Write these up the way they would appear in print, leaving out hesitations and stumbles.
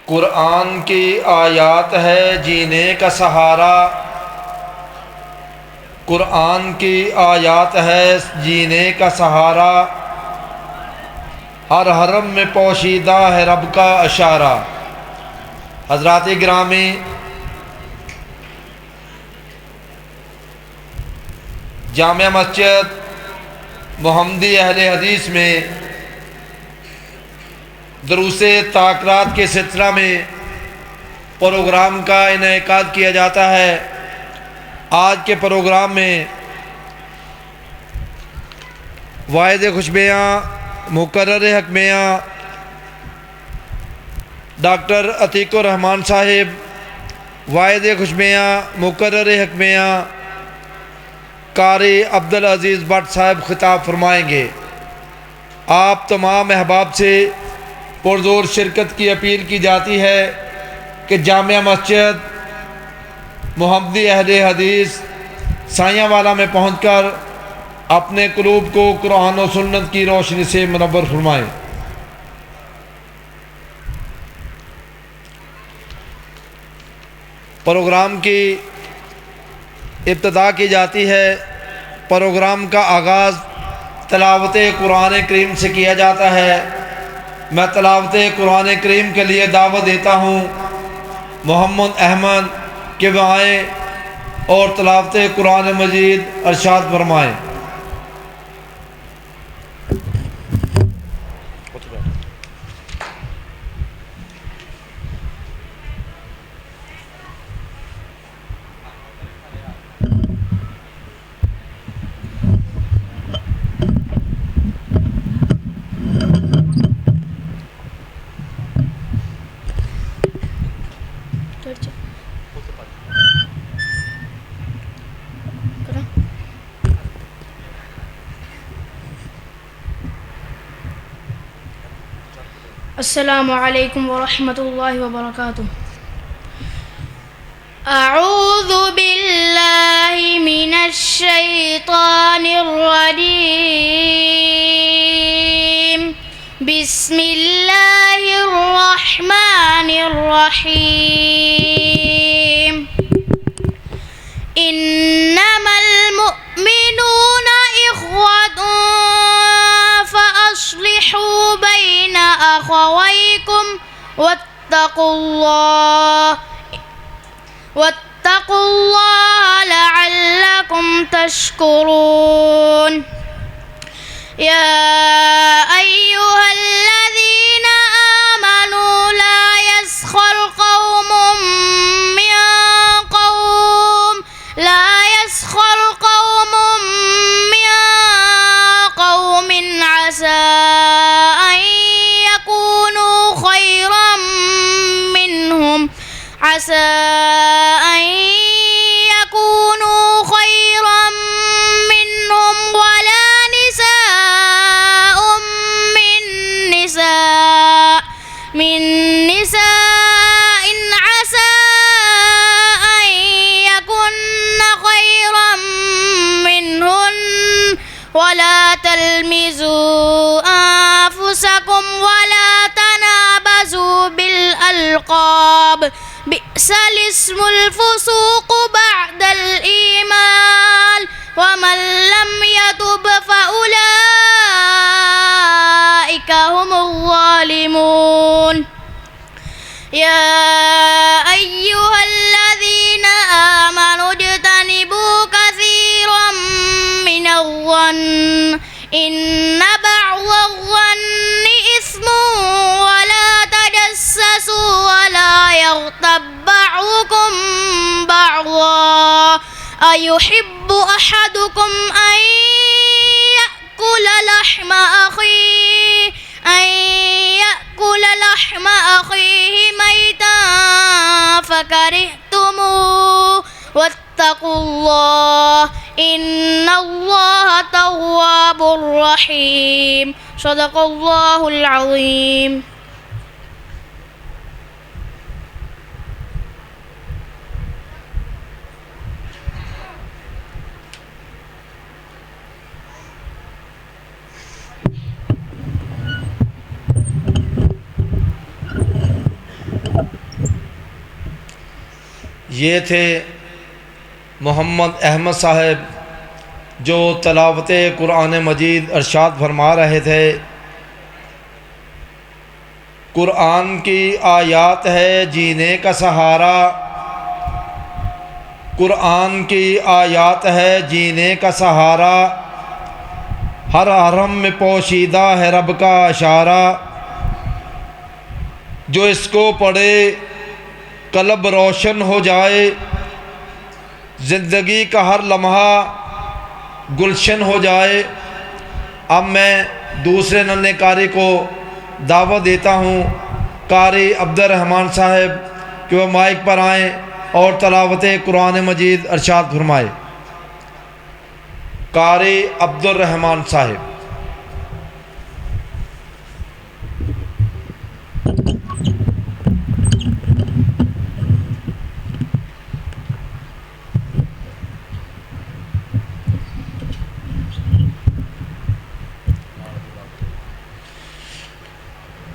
कुरान की आयत है जीने का सहारा, कुरान की आयत है जीने का सहारा, हर हरम में पोशीदा है रब का इशारा। हज़रात गिरामी, जामिया मस्जिद मोहम्मदी अहले हदीस में दुरूसे ताक़रात के सिलसिला में प्रोग्राम का इनेकाद किया जाता है। आज के प्रोग्राम में वाइद खुशबियाँ मुकर्रर हकमियाँ डॉक्टर अतीकुर रहमान साहिब, वाइद खुशबियाँ मुकर्रर हकमियाँ कारी अब्दुल अज़ीज़ भट्ट साहब खिताब फरमाएंगे। आप तमाम अहबाब से पुरज़ोर शिरकत की अपील की जाती है कि जामिया मस्जिद मोहम्मदी अहले हदीस सायावाला में पहुंचकर अपने क़ुलूब को कुरान और सुन्नत की रोशनी से मुनव्वर फरमाएं। प्रोग्राम की इब्तिदा की जाती है। प्रोग्राम का आगाज़ तिलावत कुरान करीम से किया जाता है। मैं तिलावत कुरान करीम के लिए दावत देता हूँ मोहम्मद अहमद कि वह आएँ और तिलावत कुरान मजीद इरशाद फरमाएँ। अस्सलामु अलैकुम वरहमतुल्लाहि वबरकातुह। अऊज़ु बिल्लाहि मिनश शैतानिर रजीम। बिस्मिल्लाहिर रहमानिर रहीम। इन्नमल मुअमिनूना इख्वतुन फ़अस्लिहू बैना अख़वैकुम वत्तक़ुल्लाह लअल्लकुम तशकुरून। या अय्युहल्लज़ीना आमनू ला यस्खर क़ौमुम मिन क़ौम असा अन यकूनू खैरम मिनहुम वला निसाउम मिन निसाइन असा अन यकुन्ना खैरम मिनहुन वला तलमिजू अनफुसकुम वला तनाबजू बिल अलक़ाब बि'सल इस्मुल फुसूक़ बअदल ईमान वमन लम यतुब फ़उलाइका हुमुज़ ज़ालिमून। या अय्युहल्लज़ीना आमनू इज्तनिबू कसीरम मिनज़-ज़न्न इन्न बअज़-ज़न्नि इस्मुन वला तजस्ससू वला यग़्तब बअज़ुकुम बअज़ा अयुहिब्बु अहदुकुम अन यअकुल लहम अख़ीहि मैतन फकरिहतुमूह वत्तक़ुल्लाह इन्नल्लाह तव्वाबुर रहीम। सदक़ल्लाहुल अज़ीम। ये थे मोहम्मद अहमद साहब जो तलावत कुरान मजीद इरशाद फरमा रहे थे। कुरान की आयात है जीने का सहारा, कुरान की आयात है जीने का सहारा, हर हरम में पोशीदा है रब का इशारा। जो इसको पढ़े कल्ब रोशन हो जाए, ज़िंदगी का हर लम्हा गुलशन हो जाए। अब मैं दूसरे नन्हे कारी को दावत देता हूँ, कारी अब्दुर्रहमान साहब कि वह माइक पर आएँ और तलावत कुरान मजीद इरशाद फरमाए। कारी अब्दुर्रहमान साहब।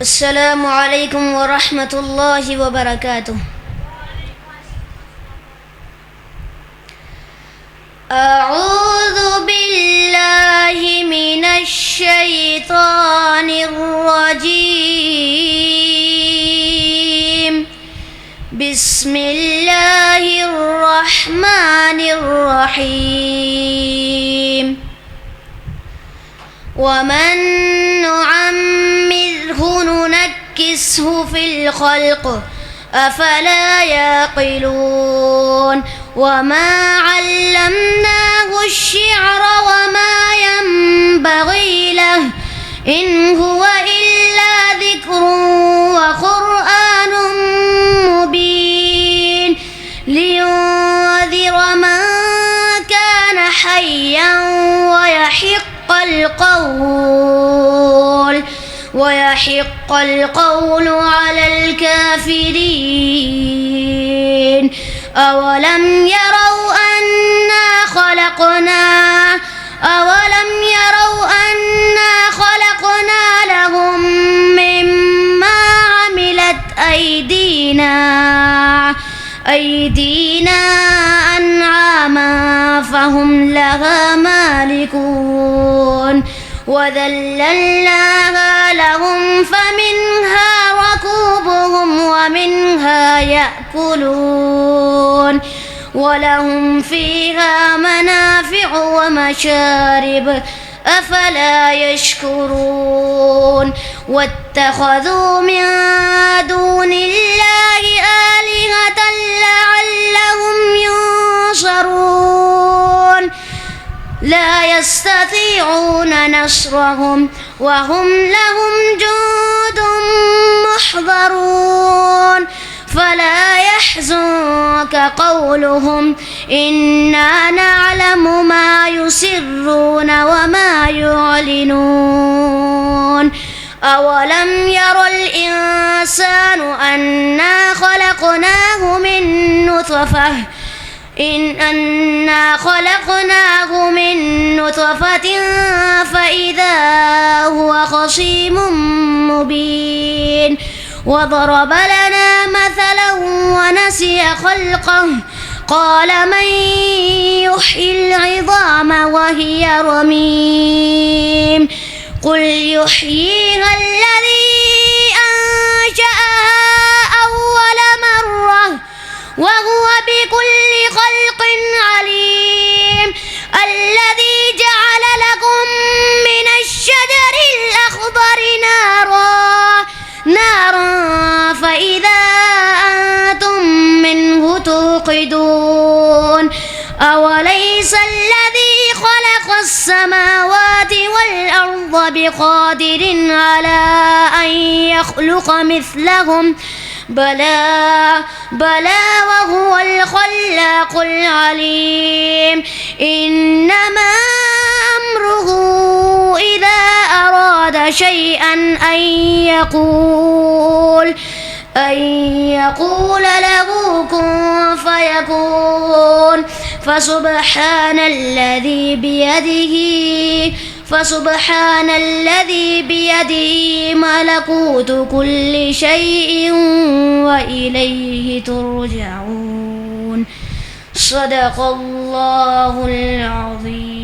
अस्सलामु अलैकुम व रहमतुल्लाहि व बरकातुह। अऊज़ु बिल्लाहि मिनश शैतानिर रजीम। बिस्मिल्लाहिर रहमानिर रहीम। वमन नुअम्मिरहु नुनक्किसहु फिल खल्क़ अफला याक़िलून। वमा अल्लमनाहु अश्शिअर वमा यंबग़ी लहु इन हुवा इल्ला ज़िक्रुन व क़ुरआनुम मुबीन लियुनज़िर मन कान हय्यन ويحق القول على الكافرين। أولم يروا أنا خلقنا لهم مما عملت أيدينا أنعاما فهم لها مالكون وذللناها لهم فمنها ركوبهم ومنها يأكلون ولهم فيها منافع ومشارب أفلا يشكرون واتخذوا من دون الله آلهة لعلهم ينصرون لا يستطيعون نصرهم وهم لهم جند محضرون فلا يحزنك قولهم إنا نعلم ما يسرون وما يعلنون أولم ير الإنسان أنا خلقناه من نطفة فإذا هو خصيم مبين وضرب لنا مثلا ونسي خلقه قال من يحيي العظام وهي رميم قل يحييها الذي أنشأها أول مرة وهو بكل خلق عليم الذي جعل لكم من الشجر الأخضر نارا فإذا أنتم منه توقدون أوليس الذي خلق السماوات والأرض بقادر على أن يخلق مثلهم بلى وهو الخلاق العليم إنما أمره إذا أراد شيئا أن يقول له كن فيكون فسبحان الذي بيده ملكوت كل شيء وإليه ترجعون صدق الله العظيم.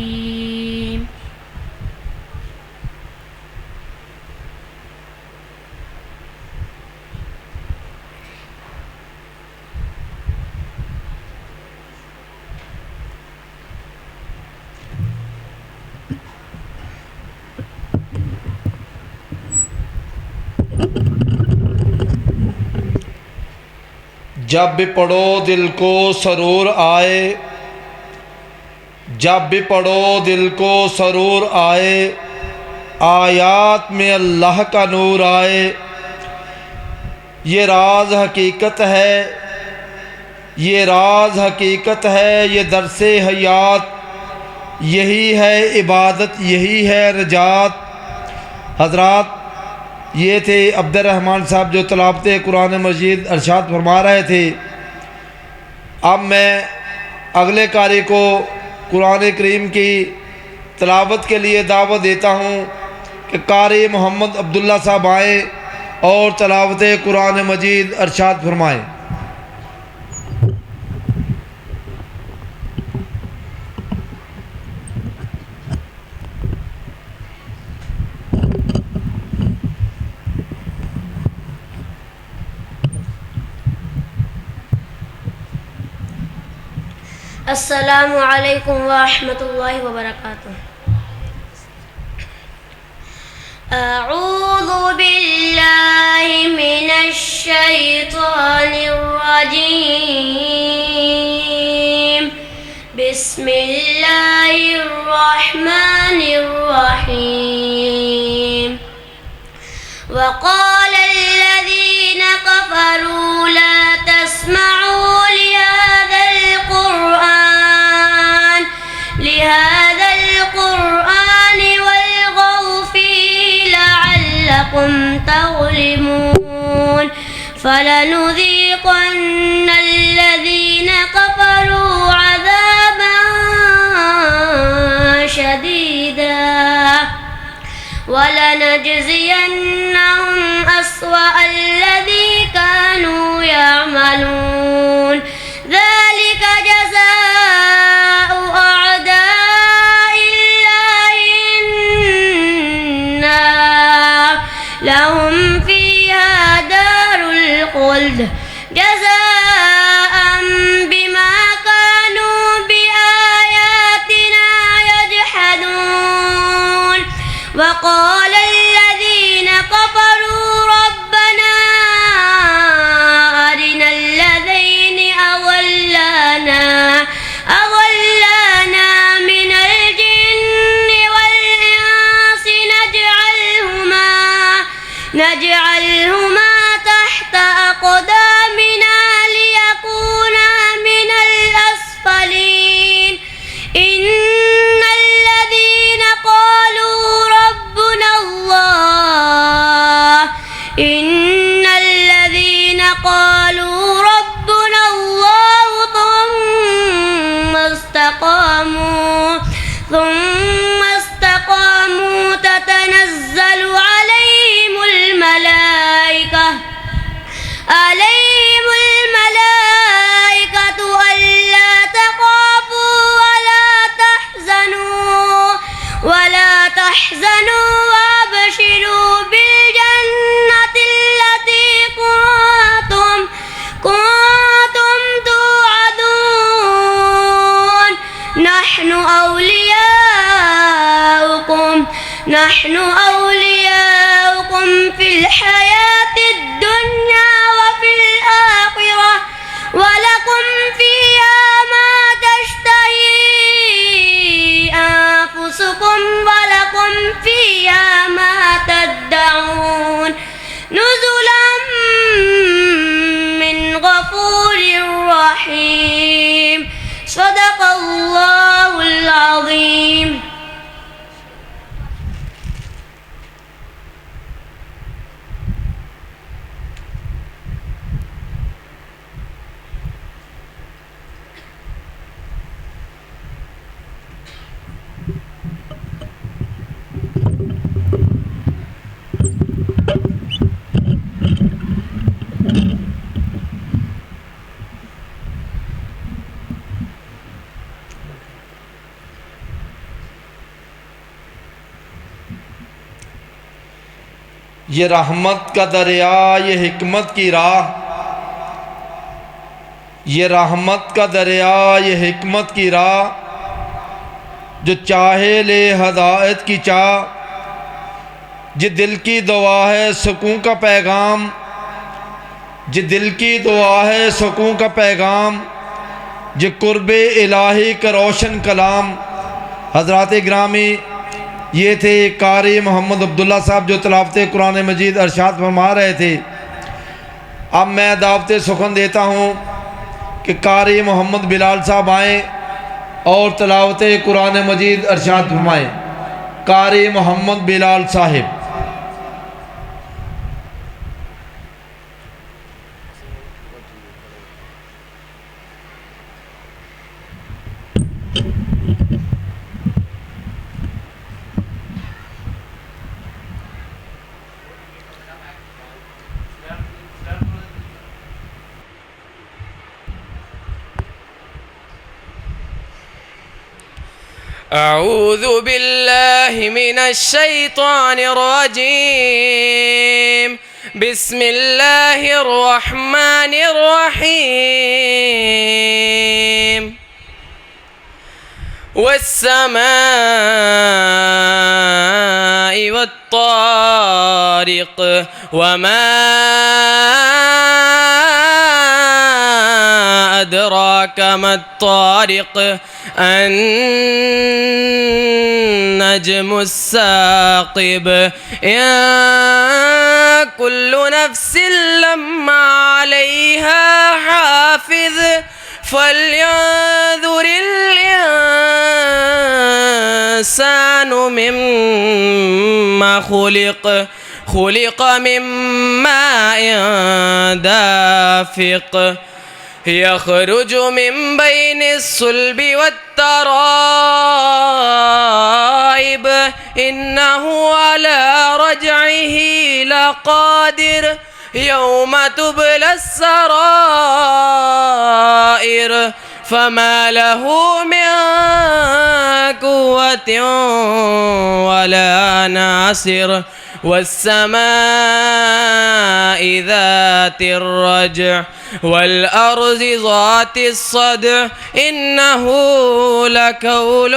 जब भी पढ़ो दिल को सरूर आए, जब भी पढ़ो दिल को सरूर आए, आयात में अल्लाह का नूर आए। ये राज हकीकत है, ये राज हकीकत है, ये दरसे हयात, यही है इबादत, यही है रजात। हजरात, ये थे अब्दुर्रहमान साहब जो तलावत कुरान मजीद अरशाद फरमा रहे थे। अब मैं अगले कारी को कुरान करीम की तलावत के लिए दावत देता हूँ कि कारी मोहम्मद अब्दुल्ला साहब आएँ और तलावत कुरान मजीद अरशाद फरमाएँ। अस्सलामु अलैकुम व रहमतुल्लाहि व बरकातुहू। अऊज़ु बिल्लाहि मिनश शैतानिर रजीम। बिस्मिल्लाहिर रहमानिर रहीम। वक़ाल अल्लज़ीना कफ़रू ला तस्मऊ लिहाज़ा القرآن والغوا فيه لعلكم تغلبون فلنذيقن الذين كفروا عذابا شديدا ولنجزينهم أسوأ الذي كانوا يعملون ذلك جزاء أعداء الله النار لهم فيها دار الخلد جزاء بما كانوا بآياتنا يجحدون وقال الذين كفروا ربنا أرنا الذين أضلانا من الجن والإنس نجعلهما تحت أقدامنا ليكونا من الأسفلين إن الذين قالوا ربنا الله ثم استقاموا تتنزل عليهم الملائكة ألا تخافوا ولا تحزنوا وابشروا بالجنة التي كنتم توعدون نحن أولياؤكم في الحياة الدنيا وفي الآخرة ولكم فيها ما تشتهي أنفسكم ولكم فيها ما تدعون نزلا من غفور رحيم صدق الله العظيم. ये रहमत का दरिया, ये हिकमत की राह, ये रहमत का दरिया, ये हिकमत की राह, जो चाहे ले हदायत की चाह, जे दिल की दुआ है सुकून का पैगाम, जे दिल की दुआ है सुकून का पैगाम, जे कुर्बे इलाही का रोशन कलाम। हज़रात ग्रामी, ये थे कारी मोहम्मद अब्दुल्ला साहब जो तिलावत कुरान मजीद अरशाद फरमा रहे थे। अब मैं दावत सुखन देता हूँ कि कारी मोहम्मद बिलाल साहब आएँ और तिलावत कुरान मजीद अरशाद फरमाएँ। कारी मोहम्मद बिलाल साहिब। أعوذ بالله من الشيطان الرجيم. بسم الله الرحمن الرحيم. والسماء والطارق وما أدراك ما الطارق النجم الثاقب. إن كل نفس لما عليها حافظ فلينظر الإنسان مما خلق من ماء دافق يخرج من بين الصلب والترائب إنه على رجعه لقادر يوم تبلى السرائر فما له من قوة ولا ناصر. والسماء ذات الرجع والأرض ذات الصدع إنه لقول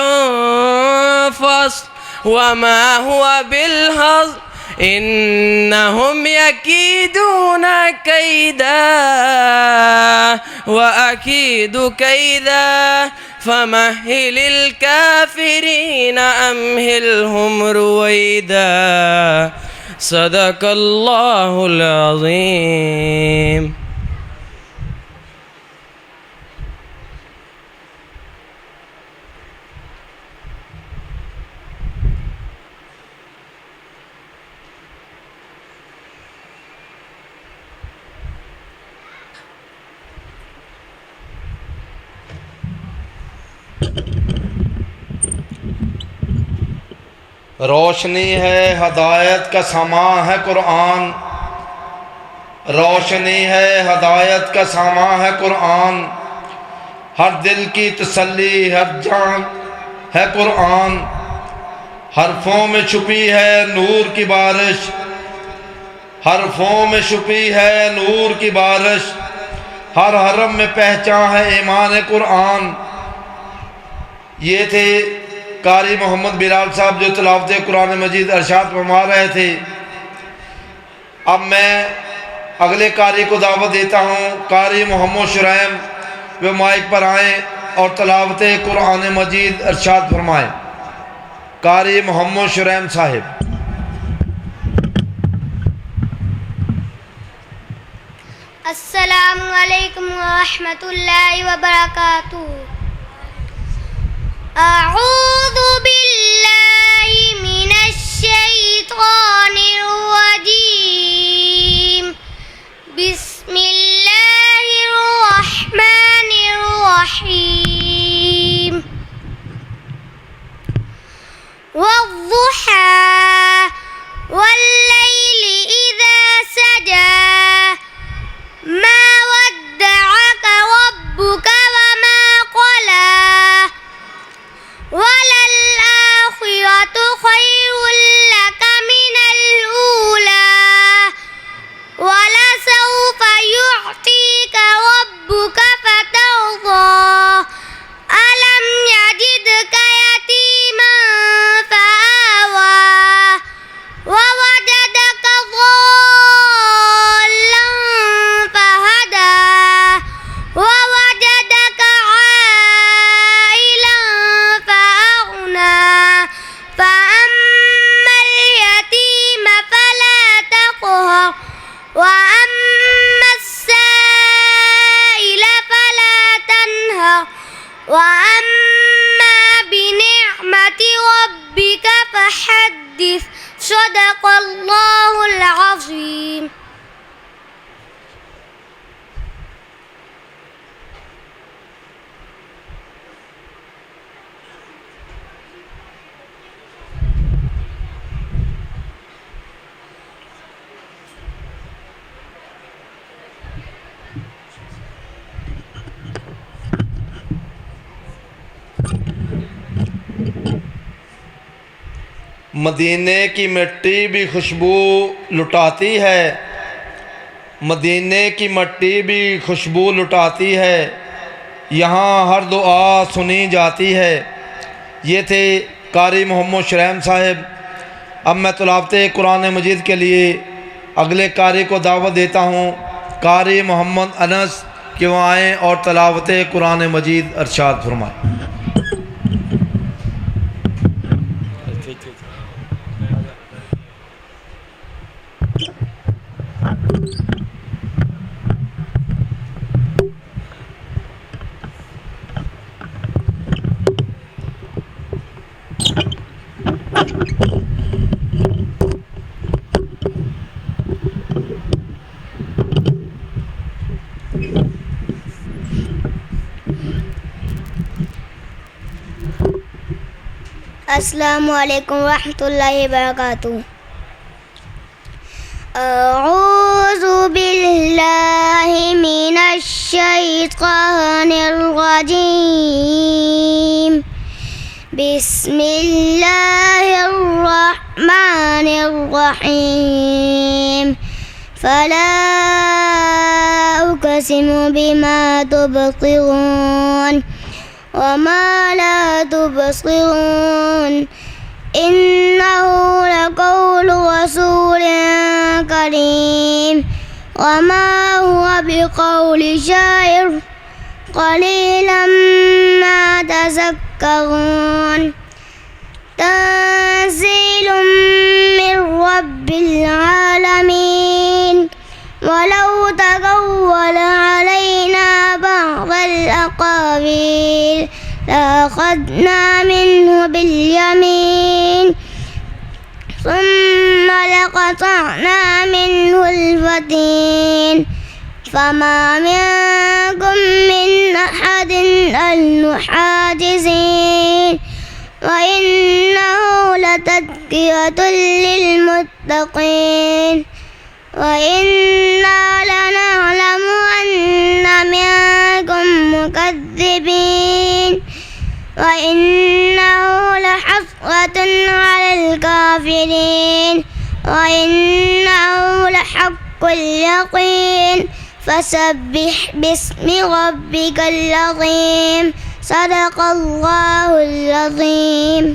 فصل وما هو بالهزل إنهم يكيدون كيدا وأكيد كيدا فمهل الكافرين أمهلهم رويدا. صدق الله العظيم. रोशनी है हदायत का सामान है कुरान, रोशनी है हदायत का सामान है कुरान, हर दिल की तसल्ली हर जान है कुरान, हरफों में छुपी है नूर की बारिश, हरफों में छुपी है नूर की बारिश, हर हरम में पहचान है ईमान कुरान। ये थे कारी मोहम्मद बिलाल साहब जो तिलावत कुरान मजीद अरशाद फरमा रहे थे। अब मैं अगले कारी को दावत देता हूँ, कारी मोहम्मद शुरैम, वे माइक पर आएँ और तिलावत कुरान मजीद अरशाद फरमाएँ। कारी मोहम्मद शुरैम साहिब। अस्सलामु अलैकुम व रहमतुल्लाहि व बरकातुहू। أعوذ بالله من الشيطان الرجيم. بسم الله الرحمن الرحيم. والضحى والليل إذا سجى ما ودعك ربك وما قلى وللآخرة خير لك من الأولى وأما بنعمة ربك فحدث صدق الله العظيم. मदीने की मिट्टी भी खुशबू लुटाती है, मदीने की मिट्टी भी खुशबू लुटाती है, यहाँ हर दुआ सुनी जाती है। ये थे कारी मोहम्मद शुरैम साहब। अब मैं तिलावत कुरान मजीद के लिए अगले कारी को दावत देता हूँ, कारी मोहम्मद अनस कि वह आएँ और तिलावत कुरान मजीद इरशाद फरमाएँ। अस्सलामु अलैकुम रहमतुल्लाहि वबरकातुहू। अऊज़ु बिल्लाहि मिनश शैतानिर रजीम। बिस्मिल्लाहिर रहमानिर रहीम। फला उक़सिमु बिमा तुबसिरून वमा ला तुबसिरून इन्नहु लक़ौलु रसूलिन करीम वमा हुवा बिक़ौलि शाइर क़लीलन मा तज़क्करून। तंज़ीलुम मिन रब्बिल आलमीन। वलौ तक़व्वल अलैना बअ्दल अक़ावील लअख़ज़ना मिन्हु बिल्यमीन ثم لقطعنا منه الوتين فما منكم من أحد عنه حاجزين وإنه لتذكرة للمتقين وإنا لنعلم أن منكم مكذبين وإنه لحسرة على الكافرين وإنه لحق اليقين فسبح باسم ربك العظيم. صدق الله العظيم.